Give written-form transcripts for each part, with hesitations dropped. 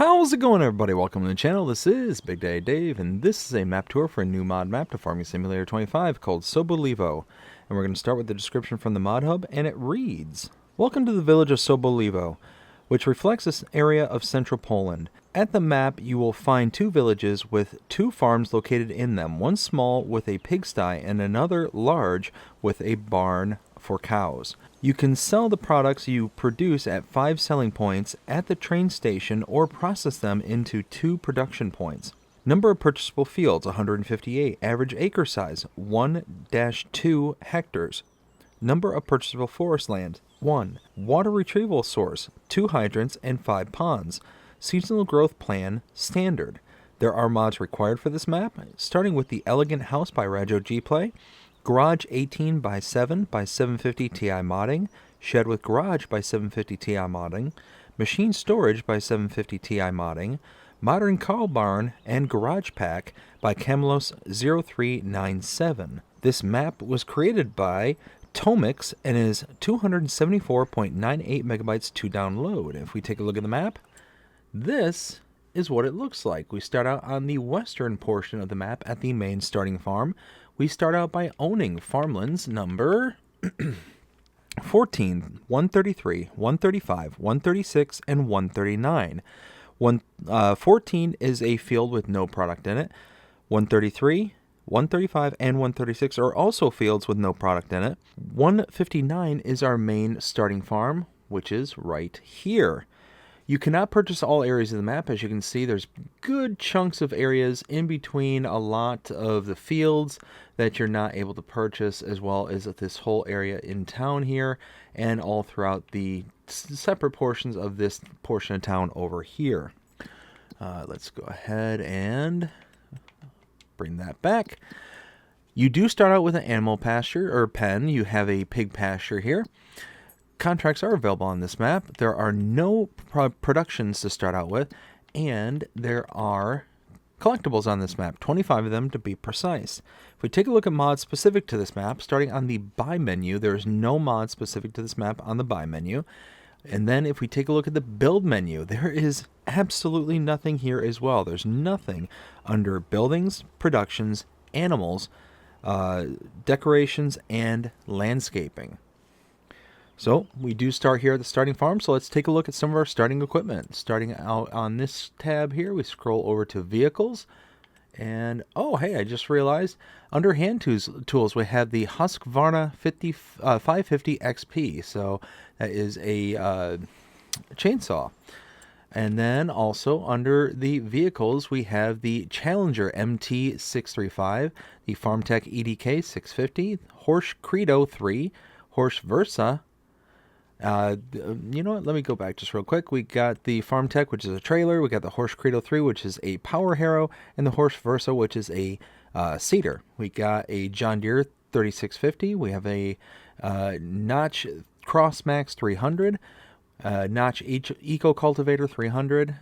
How's it going, everybody? Welcome to the channel. This is Big Daddy Dave, and this is a map tour for a new mod map to Farming Simulator 25 called Sobolewo. And we're going to start with the description from the mod hub, and it reads, "Welcome to the village of Sobolewo, which reflects this area of central Poland. At the map, you will find two villages with two farms located in them, one small with a pigsty and another large with a barn for cows. You can sell the products you produce at 5 selling points at the train station or process them into 2 production points. Number of purchasable fields, 158. Average acre size, 1-2 hectares. Number of purchasable forest land, 1. Water retrieval source, 2 hydrants and 5 ponds. Seasonal growth plan, standard. There are mods required for this map, starting with the Elegant House by Rajo G Play, Garage 18 by 7 by 750 Ti modding, Shed with Garage by 750 Ti modding, Machine Storage by 750 Ti modding, Modern Cow Barn and Garage Pack by Camelos 0397. This map was created by Tomix and is 274.98 megabytes to download. If we take a look at the map, this is what it looks like. We start out on the western portion of the map at the main starting farm. We start out by owning farmlands number 14, 133, 135, 136, and 139. 14 is a field with no product in it. 133, 135, and 136 are also fields with no product in it. 159 is our main starting farm, which is right here. You cannot purchase all areas of the map. As you can see, there's good chunks of areas in between a lot of the fields that you're not able to purchase, as well as this whole area in town here and all throughout the separate portions of this portion of town over here. Let's go ahead and bring that back. You do start out with an animal pasture or pen. You have a pig pasture here. Contracts are available on this map. There are no productions to start out with, and there are collectibles on this map, 25 of them to be precise. If we take a look at mods specific to this map, starting on the buy menu, there is no mod specific to this map on the buy menu. And then if we take a look at the build menu, there is absolutely nothing here as well. There's nothing under buildings, productions, animals, decorations, and landscaping. So we do start here at the starting farm, so let's take a look at some of our starting equipment. Starting out on this tab here, we scroll over to vehicles, and oh hey, I just realized under hand tools we have the Husqvarna 550 XP, so that is a chainsaw. And then also under the vehicles we have the Challenger MT635, the FarmTech EDK 650, Horsch Credo 3, Horsch Versa. You know what? Let me go back just real quick. We got the FarmTech, which is a trailer. We got the Horsch Credo 3, which is a power harrow, and the Horsch Versa, which is a seeder. We got a John Deere 3650. We have a Notch Crossmax 300, Notch Eco Cultivator 300.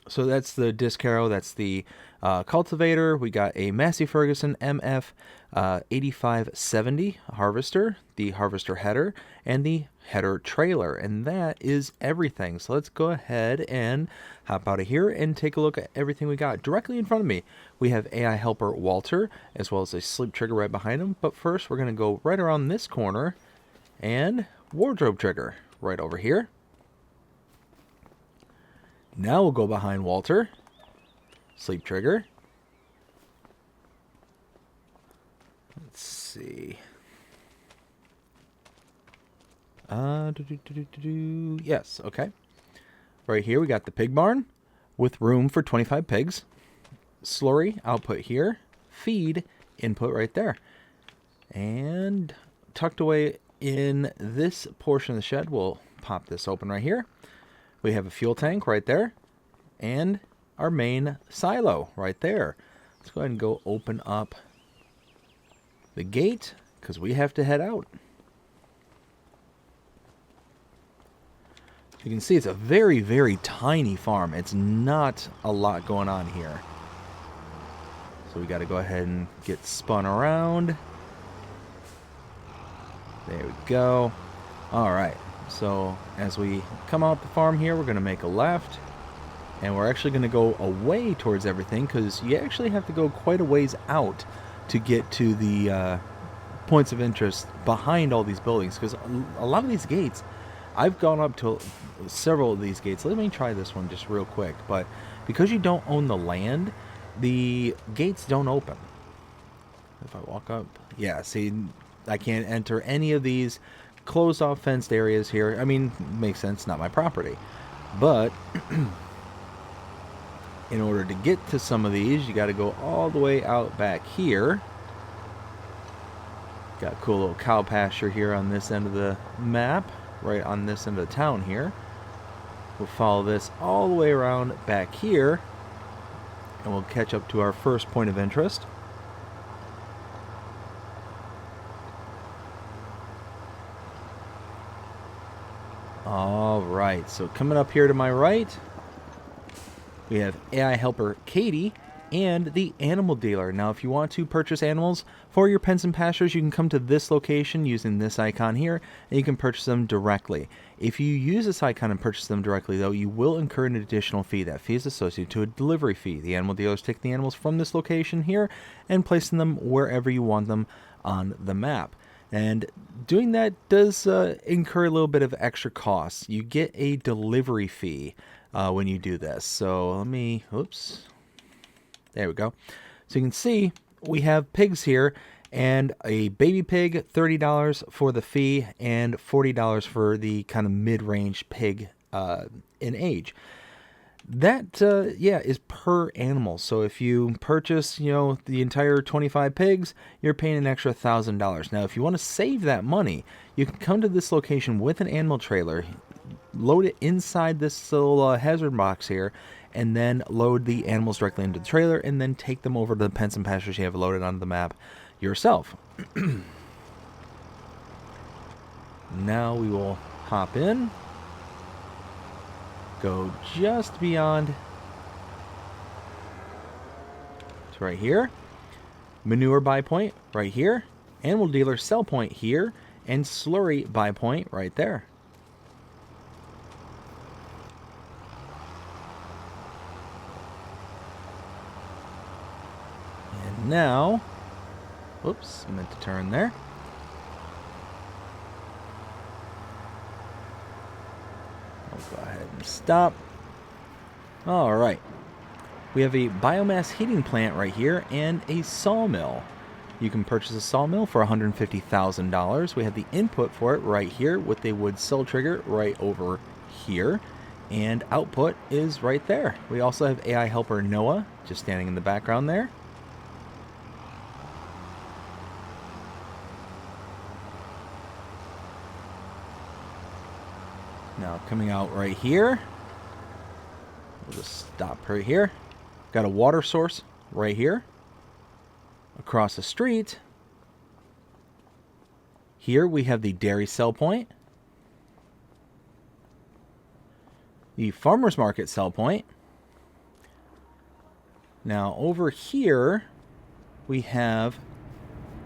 So that's the disc harrow. That's the cultivator. We got a Massey Ferguson MF 8570 harvester, the harvester header, and the header trailer, and that is everything. So let's go ahead and hop out of here and take a look at everything we got. Directly in front of me we have AI helper Walter, as well as a sleep trigger right behind him. But first we're going to go right around this corner and wardrobe trigger right over here. Now we'll go behind Walter, sleep trigger. Let's see. Yes, okay. Right here we got the pig barn with room for 25 pigs. Slurry output here. Feed input right there. And tucked away in this portion of the shed, we'll pop this open right here. We have a fuel tank right there. And our main silo right there. Let's go ahead and go open up the gate because we have to head out. You can see it's a very, very tiny farm. It's not a lot going on here. So we got to go ahead and get spun around. There we go. All right. So as we come out the farm here, we're going to make a left. And we're actually going to go away towards everything because you actually have to go quite a ways out to get to the points of interest behind all these buildings, because a lot of these gates, I've gone up to several of these gates. Let me try this one just real quick. But because you don't own the land, the gates don't open. If I walk up, yeah, see, I can't enter any of these closed off fenced areas here. I mean, makes sense, not my property. But in order to get to some of these, you got to go all the way out back here. Got a cool little cow pasture here on this end of the map, right on this end of the town here. We'll follow this all the way around back here, and we'll catch up to our first point of interest. All right, so coming up here to my right, we have AI helper Katie and the animal dealer. Now, if you want to purchase animals for your pens and pastures, you can come to this location using this icon here, and you can purchase them directly. If you use this icon and purchase them directly, though, you will incur an additional fee. That fee is associated to a delivery fee. The animal dealers take the animals from this location here and placing them wherever you want them on the map. And doing that does incur a little bit of extra costs. You get a delivery fee when you do this. So let me, oops. There we go. So you can see we have pigs here, and a baby pig, $30 for the fee, and $40 for the kind of mid-range pig in age. That, yeah, is per animal. So if you purchase, you know, the entire 25 pigs, you're paying an extra $1,000. Now, if you want to save that money, you can come to this location with an animal trailer, load it inside this little hazard box here, and then load the animals directly into the trailer, and then take them over to the pens and pastures you have loaded onto the map yourself. Now we will hop in, go just beyond to right here, manure buy point right here, animal dealer sell point here, and slurry buy point right there. Now, whoops, I meant to turn there. I'll go ahead and stop. All right. We have a biomass heating plant right here and a sawmill. You can purchase a sawmill for $150,000. We have the input for it right here with a wood cell trigger right over here. And output is right there. We also have AI helper Noah just standing in the background there. Now coming out right here, we'll just stop right here. Got a water source right here. Across the street, here we have the dairy sell point, the farmer's market sell point. Now over here, we have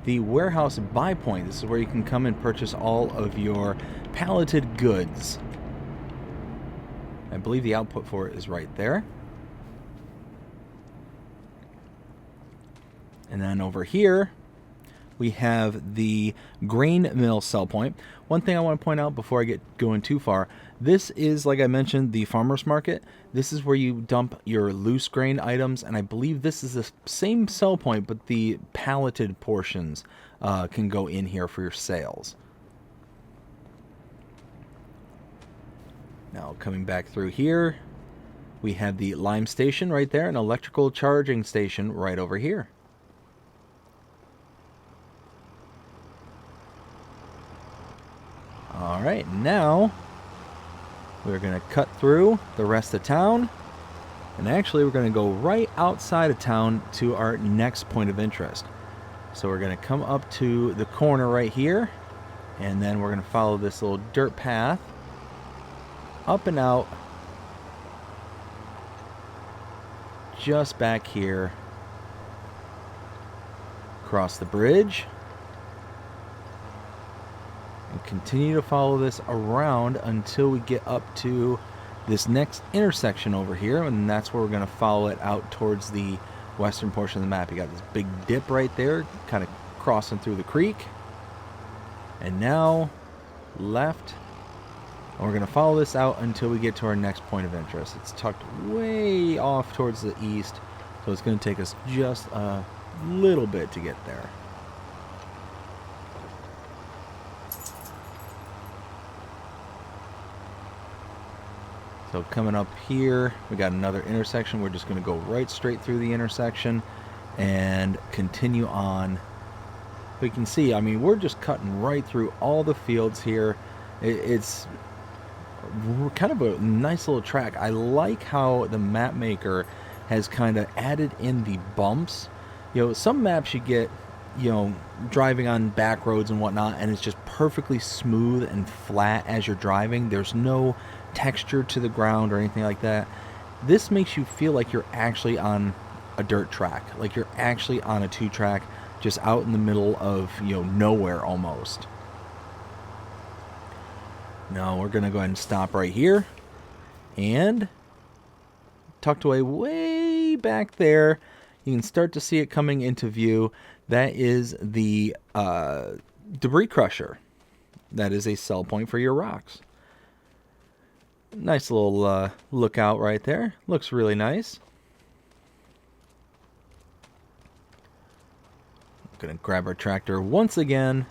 the warehouse buy point. This is where you can come and purchase all of your palleted goods. I believe the output for it is right there. And then over here, we have the grain mill sell point. One thing I want to point out before I get going too far, this is, like I mentioned, the farmer's market. This is where you dump your loose grain items, and I believe this is the same sell point, but the palleted portions can go in here for your sales. Now coming back through here, we have the lime station right there, an electrical charging station right over here. All right, now we're going to cut through the rest of town, and actually we're going to go right outside of town to our next point of interest. So we're going to come up to the corner right here, and then we're going to follow this little dirt path up and out just back here, across the bridge, and continue to follow this around until we get up to this next intersection over here, and that's where we're going to follow it out towards the western portion of the map. You got this big dip right there, kind of crossing through the creek. And now left. And we're going to follow this out until we get to our next point of interest. It's tucked way off towards the east, so it's going to take us just a little bit to get there. So coming up here, we got another intersection. We're just going to go right straight through the intersection and continue on. We can see, I mean, we're just cutting right through all the fields here. It's kind of a nice little track. I like how the map maker has kind of added in the bumps. You know, some maps you get, you know, driving on back roads and whatnot, and it's just perfectly smooth and flat as you're driving. There's no texture to the ground or anything like that. This makes you feel like you're actually on a dirt track, like you're actually on a 2-track, just out in the middle of, you know, nowhere almost. Now we're gonna go ahead and stop right here, and tucked away way back there, you can start to see it coming into view. That is the debris crusher. That is a sell point for your rocks. Nice little lookout right there. Looks really nice. I'm gonna grab our tractor once again.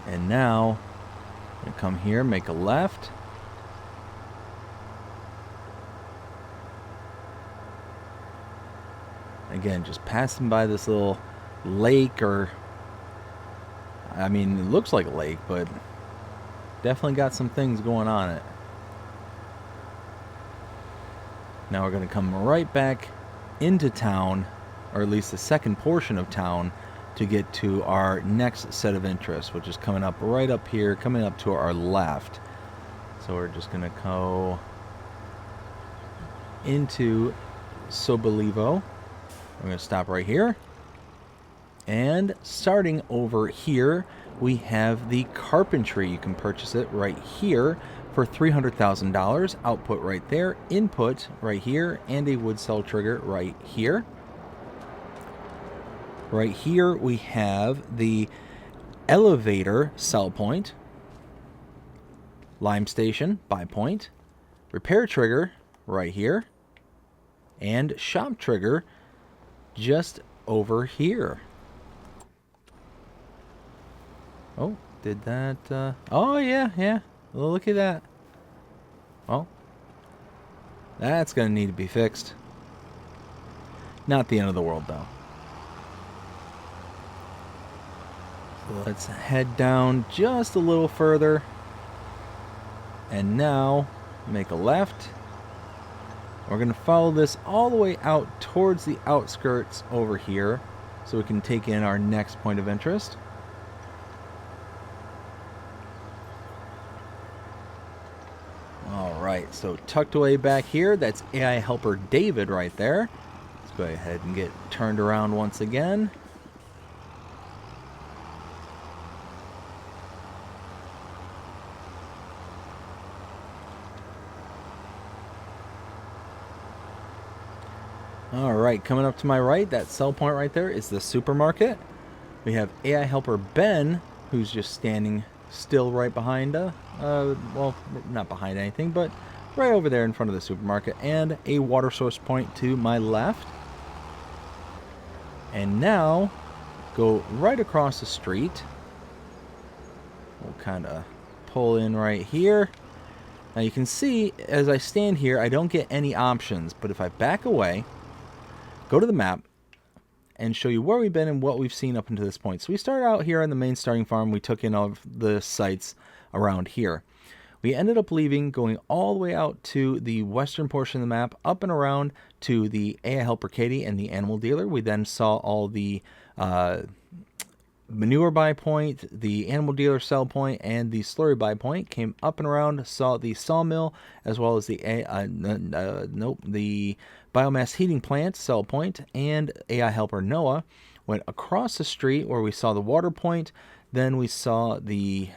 And now, I'm gonna come here, make a left. Again, just passing by this little lake, or I mean, it looks like a lake, but definitely got some things going on it. Now we're going to come right back into town, or at least the second portion of town, to get to our next set of interests, which is coming up right up here, coming up to our left. So we're just going to go into Sobolewo. We're going to stop right here. And starting over here, we have the carpentry. You can purchase it right here for $300,000. Output right there, input right here, and a wood cell trigger right here. Right here we have the elevator sell point, lime station buy point, repair trigger right here, and shop trigger just over here. Oh, did that, oh yeah, well, look at that. Well, that's gonna need to be fixed. Not the end of the world, though. So let's head down just a little further. And now, make a left. We're gonna follow this all the way out towards the outskirts over here, so we can take in our next point of interest. Alright, so tucked away back here, that's AI helper David right there. Let's go ahead and get turned around once again. Alright, coming up to my right, that sell point right there is the supermarket. We have AI helper Ben, who's just standing still right behind well, not behind anything, but right over there in front of the supermarket, and a water source point to my left. And now go right across the street. We'll kind of pull in right here. Now you can see as I stand here, I don't get any options, but if I back away, go to the map, and show you where we've been and what we've seen up until this point. So we started out here on the main starting farm. We took in all of the sites around here. We ended up leaving, going all the way out to the western portion of the map, up and around to the AI helper Katie and the animal dealer. We then saw all the manure buy point, the animal dealer sell point, and the slurry buy point. Came up and around, saw the sawmill, as well as the the biomass heating plant sell point, and AI helper Noah. went across the street where we saw the water point. Then we saw the,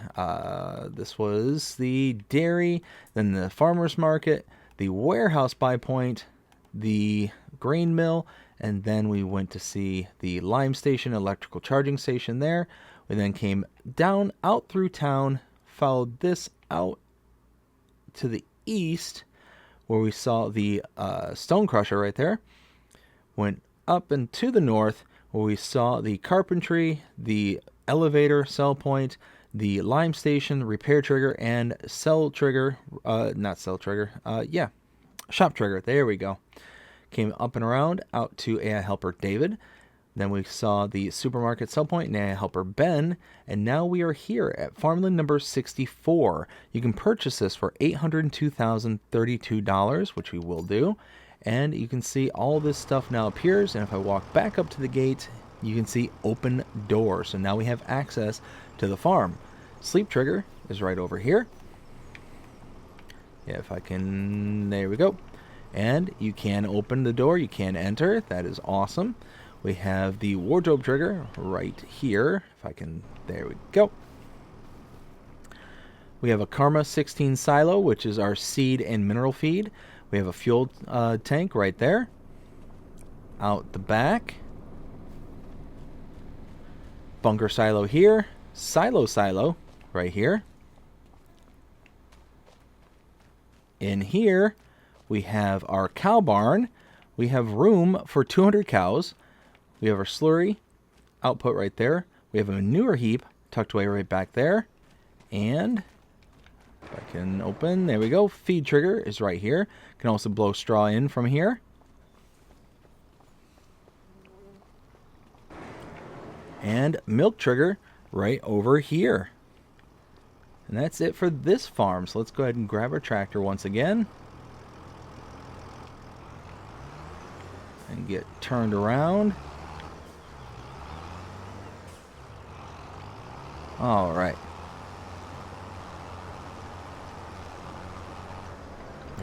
this was the dairy, then the farmer's market, the warehouse buy point, the grain mill, and then we went to see the lime station, electrical charging station there. We then came down, out through town, followed this out to the east, where we saw the stone crusher right there. Went up and to the north, where we saw the carpentry, the elevator, cell point, the lime station, repair trigger, and shop trigger. There we go. Came up and around out to AI helper David. Then we saw the supermarket sell point and AI helper Ben. And now we are here at farmland number 64. You can purchase this for $802,032, which we will do. And you can see all this stuff now appears. And if I walk back up to the gate, you can see open door. So now we have access to the farm. Sleep trigger is right over here. Yeah, if I can, there we go. And you can open the door, you can enter. That is awesome. We have the wardrobe trigger right here. If I can, there we go. We have a Karma 16 silo, which is our seed and mineral feed. We have a fuel tank right there. Out the back. Bunker silo here. Silo right here. In here, we have our cow barn. We have room for 200 cows. We have our slurry output right there. We have a manure heap tucked away right back there. And if I can open, there we go. Feed trigger is right here. Can also blow straw in from here. And milk trigger right over here. And that's it for this farm. So let's go ahead and grab our tractor once again. And get turned around. All right.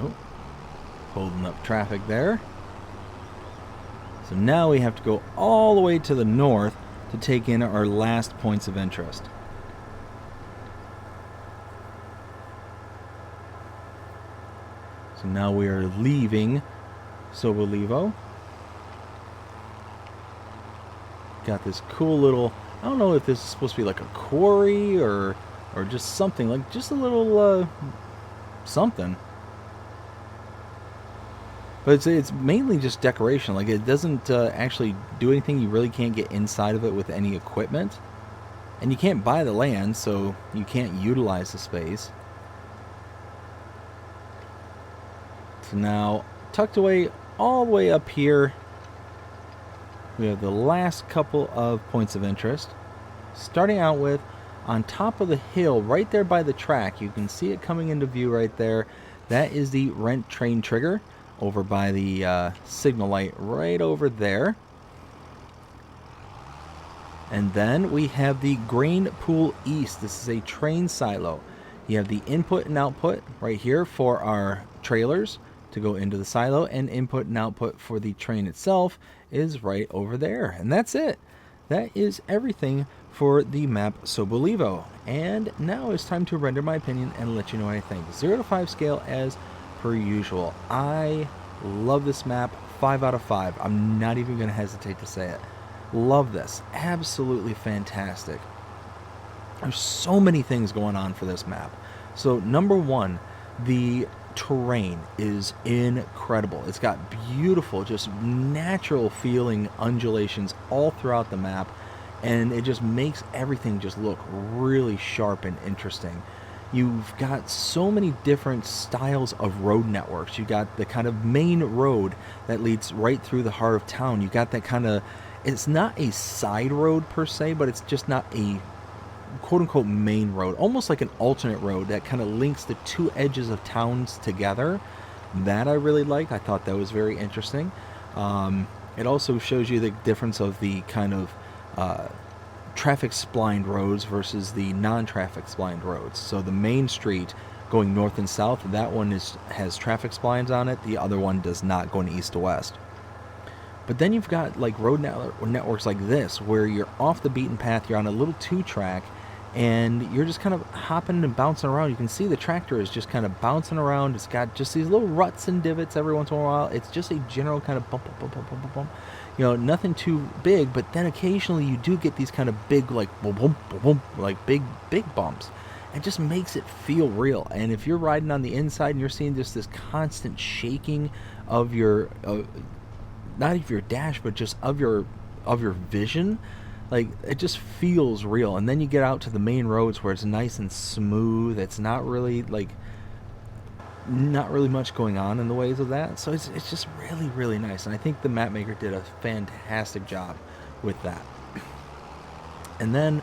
Oh, holding up traffic there. So now we have to go all the way to the north to take in our last points of interest. So now we are leaving Sobolewo. Got this cool little, I don't know if this is supposed to be like a quarry or just something, like just a little something. But it's mainly just decoration. Like it doesn't actually do anything. You really can't get inside of it with any equipment. And you can't buy the land, so you can't utilize the space. So now, tucked away all the way up here, we have the last couple of points of interest. Starting out with, on top of the hill, right there by the track, you can see it coming into view right there. That is the rent train trigger over by the signal light right over there. And then we have the Grain Pool East. This is a train silo. You have the input and output right here for our trailers to go into the silo, and input and output for the train itself is right over there. And that's it. That is everything for the map Sobolewo. And now it's time to render my opinion and let you know what I think. 0 to 5 scale as per usual. I love this map. 5 out of 5. I'm not even going to hesitate to say it. Love this. Absolutely fantastic. There's so many things going on for this map. So number one, the terrain is incredible. It's got beautiful, just natural feeling undulations all throughout the map, and it just makes everything just look really sharp and interesting. You've got so many different styles of road networks. You got the kind of main road that leads right through the heart of town. You got that kind of, it's not a side road per se, but it's just not a quote-unquote main road, almost like an alternate road that kind of links the two edges of towns together. That I really liked. I thought that was very interesting. It also shows you the difference of the kind of traffic splined roads versus the non-traffic splined roads. So the main street going north and south, that one has traffic splines on it. The other one does not, going east to west. But then you've got like networks like this, where you're off the beaten path, you're on a little 2-track, and you're just kind of hopping and bouncing around. You can see the tractor is just kind of bouncing around. It's got just these little ruts and divots every once in a while. It's just a general kind of bump, bump, bump, bump, bump, bump. You know, nothing too big, but then occasionally you do get these kind of big, like boom, boom, boom, boom, like big bumps. It just makes it feel real. And if you're riding on the inside and you're seeing just this constant shaking of your, not of your dash, but just of your vision, like, it just feels real. And then you get out to the main roads where it's nice and smooth. It's not really much going on in the ways of that. So it's just really, really nice. And I think the map maker did a fantastic job with that. And then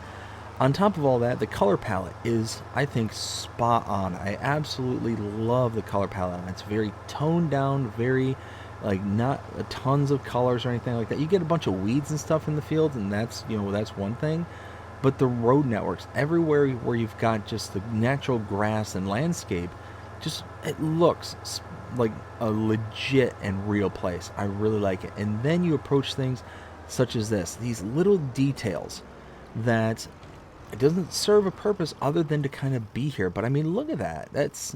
on top of all that, the color palette is, I think, spot on. I absolutely love the color palette. It's very toned down, very, like, not tons of colors or anything like that. You get a bunch of weeds and stuff in the field, and that's one thing. But the road networks, everywhere where you've got just the natural grass and landscape, just, it looks like a legit and real place. I really like it. And then you approach things such as this, these little details that it doesn't serve a purpose other than to kind of be here. But I mean, look at that. That's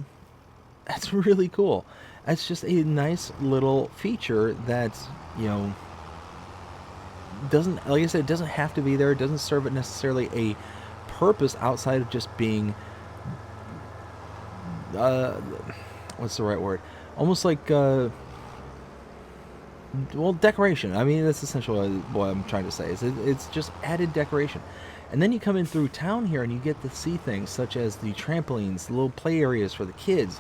really cool. It's just a nice little feature that, you know, doesn't, like I said, it doesn't have to be there. It doesn't serve it necessarily a purpose outside of just being, what's the right word? Almost like, well, decoration. I mean, that's essentially what I'm trying to say. It's just added decoration. And then you come in through town here and you get to see things such as the trampolines, the little play areas for the kids.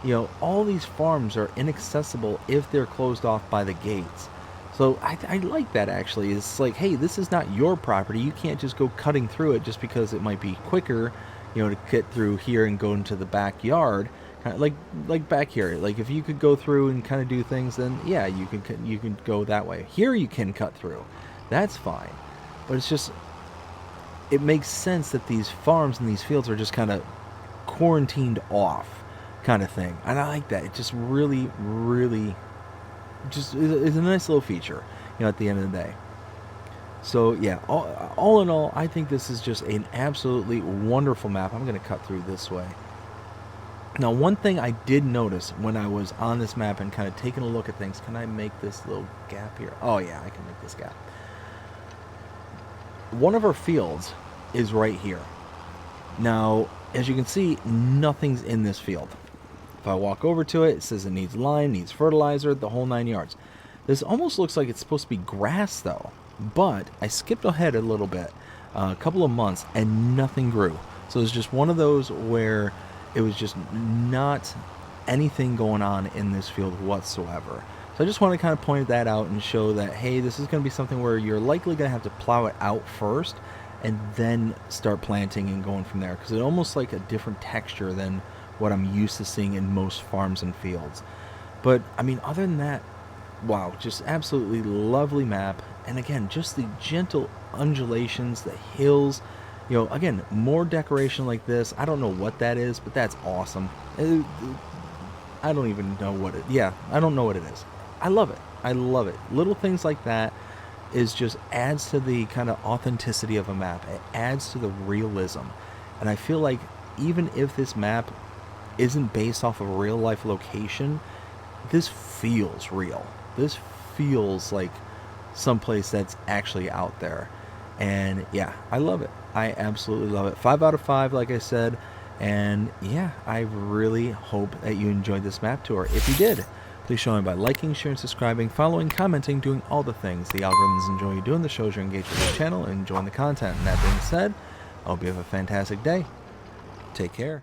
You know, all these farms are inaccessible if they're closed off by the gates. So I like that, actually. It's like, hey, this is not your property. You can't just go cutting through it just because it might be quicker, you know, to get through here and go into the backyard. Kind of like back here. Like, if you could go through and kind of do things, then yeah, you can go that way. Here you can cut through. That's fine. But it's just, it makes sense that these farms and these fields are just kind of quarantined off, kind of thing. And I like that. It just really, really just is a nice little feature, you know, at the end of the day. So yeah, all in all, I think this is just an absolutely wonderful map. I'm going to cut through this way. Now, one thing I did notice when I was on this map and kind of taking a look at things, can I make this little gap here? Oh yeah, I can make this gap. One of our fields is right here. Now, as you can see, nothing's in this field. If I walk over to it, it says it needs lime, needs fertilizer, the whole 9 yards. This almost looks like it's supposed to be grass though, but I skipped ahead a little bit, a couple of months, and nothing grew. So it's just one of those where it was just not anything going on in this field whatsoever. So I just want to kind of point that out and show that, hey, this is going to be something where you're likely going to have to plow it out first and then start planting and going from there, because it's almost like a different texture than what I'm used to seeing in most farms and fields. But I mean, other than that, wow, just absolutely lovely map. And again, just the gentle undulations, the hills, you know, again, more decoration like this. I don't know what that is, but that's awesome. I don't even know what it, yeah, I don't know what it is. I love it. I love it. Little things like that is just adds to the kind of authenticity of a map. It adds to the realism. And I feel like even if this map isn't based off of a real life location, this feels real. This feels like someplace that's actually out there. And yeah, I love it. I absolutely love it. 5 out of 5, like I said. And yeah, I really hope that you enjoyed this map tour. If you did, please show me by liking, sharing, subscribing, following, commenting, doing all the things the algorithms enjoy you doing. The shows you're engaged with the channel and enjoying the content. And that being said, I hope you have a fantastic day. Take care.